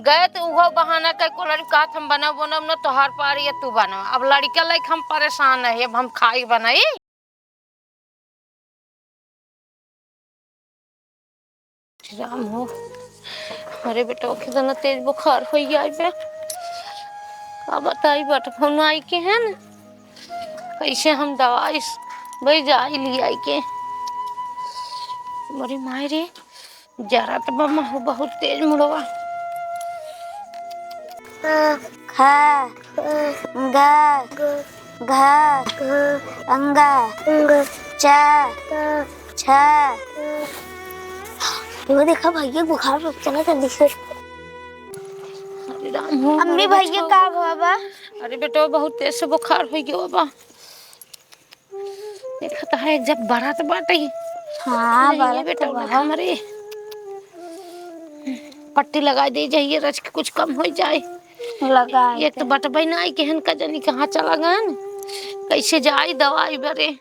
गए तो वो बहाना कह को लड़का हम बना बनब न तोहार पार ये तू बना। अब लड़का लाइक हम परेशान है, अब हम खाई बनाई। राम हो, अरे बेटा कितना तेज बुखार हो गया बे। का बताई बट फोन आई के है न, कैसे हम दवाई भाई जाई ली आई के। मेरी माई रे जरा तो बम हो बहुत तेज मुड़वा। खा गा घा अंगा चा छा। वो देखा भैया बुखार रुक चला जल्दी से। अरे राम हो, अम्मी भैया का बाबा। अरे बेटा बहुत तेज से बुखार हो गया बाबा। देखा तो है जब बारात बाटे। हाँ बारात बेटा तो हमारे पट्टी लगा दी जाइए, रच के कुछ कम हो जाए। लगा एक तो बटबई ना आई केहन का जानी कहाँ चला गन, कैसे जाई दवाई बरे।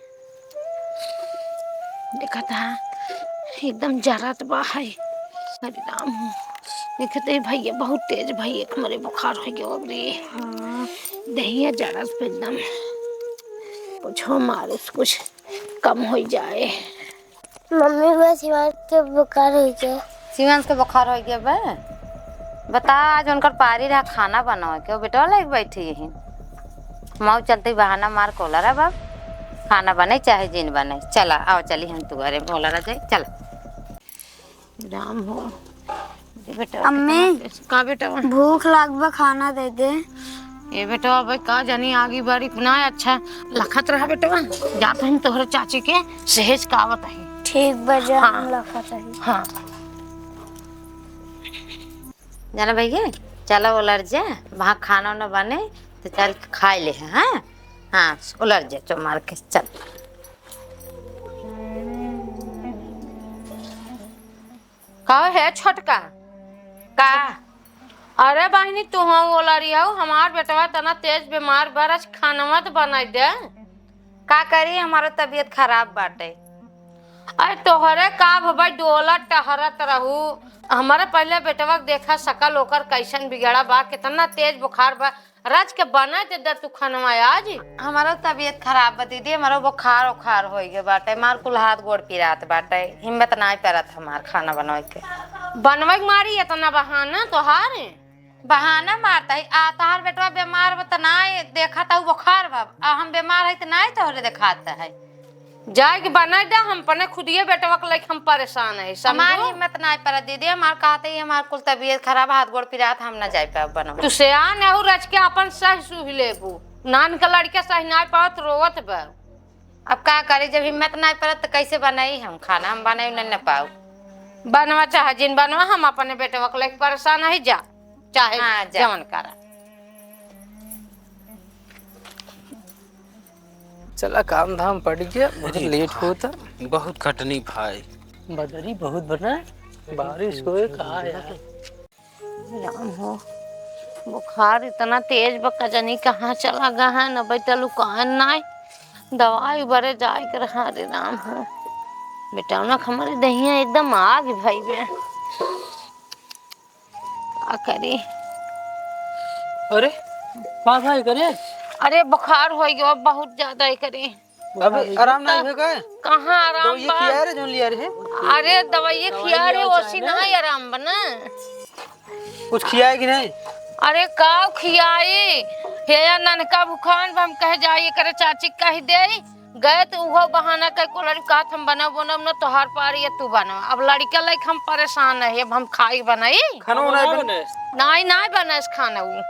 देखा था एकदम जरत बा है। अरे राम देखते भैया बहुत तेज भैया हमारे बुखार हो गया रे। दहिया जरत पे एकदम पूछो मारो कुछ कम हो जाए। मम्मी बस शिवांश के बुखार हो गया। शिवांश के बुखार हो गया बे। बता आज उनकर पारी रहा खाना बनाओ के बेटा लाइक बैठी यही माँ चलते बहाना मार कोला रा बाप खाना बने चाहे जिन बने। चला आओ चली हम तू घरे बोला रहा जाए। चल राम हो बेटा। अम्मी का बेटा भूख लगभग खाना दे दे। ये बेटा भाई का जानी आगे बारी इतना अच्छा लखत रहा बेटा। जाते हम तोहरे चाची के सहेज का आवत है। ठीक बजा। हाँ। हम लखत है। हाँ जाना भैया चलो उलर जा वहाँ खाना वाना बने तो चल खा ले। हाँ हाँ उलर जा चो मार के चल। का है छोटका का। अरे बहनी तू हम बोला रही हो हमार बेटवा तना तेज बीमार बरस खाना मत बनाई दे। का करी हमारा तबीयत खराब बाटे। अरे तोहरे का भई डोला टहरत रहू। हमारे पहले बेटवा देखा सकल ओकर कैसन बिगड़ा बा, कितना तेज बुखार बा। रज के बना दे तू खानवा आज। हमारा तबीयत खराब बा दीदी, हमारा बुखार उखार हो गया बाटे। मार कुल हाथ गोड़ पिरात बाटे, हिम्मत ना परत हमार खाना बनावे के। बनवे मारी इतना बहाना तोहार बहाना मारता है। आ तोहार बेटवा बीमार बा त ना देखा था बुखार बा, हम बीमार है त ना तोहरे दिखाता है। जाए के बना दे, हम अपने खुदिये बेटवा के लेके हम परेशान है। हमारी हिम्मत ना पर दीदी, हमार कहते ही हमार कुल तबीयत खराब हाथ गोड़ पिरात हम ना जाए पाए बनवा। तू सियान है रच के अपन सह सुह लेबू। नान के लड़के सही ना पावत रोवत बा। अब का करे जब हिम्मत ना परत तो कैसे बनाई हम खाना। हम बनाई न पाऊ। बनवा चाहे जिन बनवा, हम अपने बेटवा के लेके परेशान है। जा चाहे हाँ, जा। जवन करा। चला काम धाम पड़ गया, बहुत लेट होता। बहुत खटनी भाई। बदरी बहुत बना बारिश होए कहा यार। राम हो बुखार इतना तेज बका जानी कहाँ चला गया है। न बैठलू कहाँ ना दवाई बरे जाए कर। अरे राम हो बेटा ना हमारे दहिया एकदम आग भाई बे। क्या करी। अरे का भाई करे। अरे बुखार हो गया बहुत ज्यादा ही करी। अब आराम नहीं है का। कहाँ आराम ये बा। किया रे जोन लिया रे। अरे दवाई खिया रे ओसी ना आराम बना। कुछ खिया है कि नहीं। अरे का खियाई हे ननका भूखान हम कह जाइए करे चाची कह दे गए तो वो बहाना कह को लड़का हम बना बनब न तोहार पार ये तू बना। अब लड़का लाइक हम परेशान है, अब हम खाई बनाई। खाना नहीं बने। नहीं नहीं बनस खाना वो।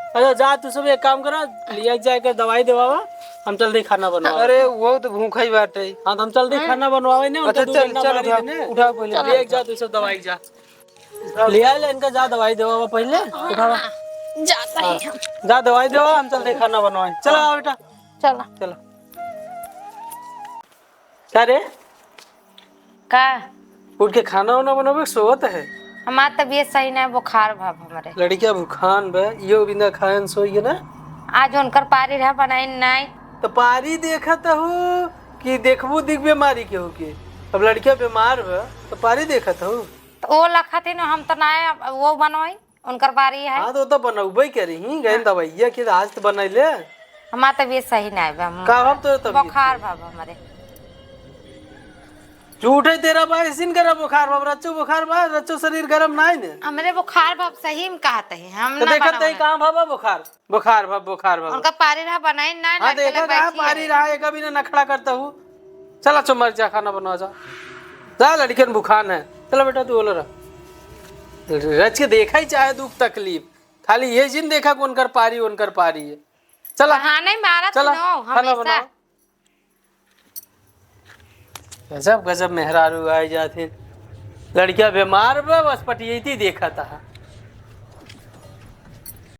अच्छा जा तू सब एक काम करा लिया जाकर दवाई देवावा, हम जल्दी खाना बनवा। अरे वो तो भूखा ही बाटे। हाँ तो हम जल्दी खाना बनवावे ने। अच्छा चल चल उठा पहले ले जा तू सब दवाई जा लिया ले इनका जा दवाई देवावा पहले उठावा। जाता है हम। जा दवाई देवा, हम जल्दी खाना बनवाए। चला आओ बेटा चला चलो। क्या रे का उठ के खाना वाना बनावे सोत है। हमार तबीयत सही ना बुखार भाव हमारे। लड़किया भूखान बे यो बिना खायन सोई ना। आज उनकर पारी रहा बनाई नहीं तो पारी देखत हूँ कि देखबू दिख बीमारी के हो के। अब लड़किया बीमार बा तो पारी देखत हूँ। तो वो लखा थी ना हम तो ना वो बनवाई उनकर बारी है। हाँ तो बनौबे करी गए दवाइया के आज तो बनैले हमारा तबीयत सही नहीं बा। का हम तो तबीयत बुखार बा हमारे। झूठ है तेरा भाई सिन करा बुखार बाब रच्चो बुखार बा रच्चो शरीर गरम नहीं ने हमरे बुखार भाव सही में कहते हैं हम तो ना देखत बनावे। नहीं कहां बाबा बुखार बुखार बुखार बाबा उनका पारी रहा बनाई ना हाँ देखा कहा पारी रहा है कभी ना नखड़ा करता हूँ। चला चुमर जा खाना बनवा जा लड़कियन बुखार है। चलो बेटा तू बोलो रहा रच के देखा ही चाहे दुख तकलीफ खाली ये जिन देखा कि उनकर पारी है। चला हाँ नहीं मारा तो चला नो खाना हमेशा। बनाओ। गजब गजब मेहरारू आए जाते लड़कियां बीमार बस पटियती देखा था।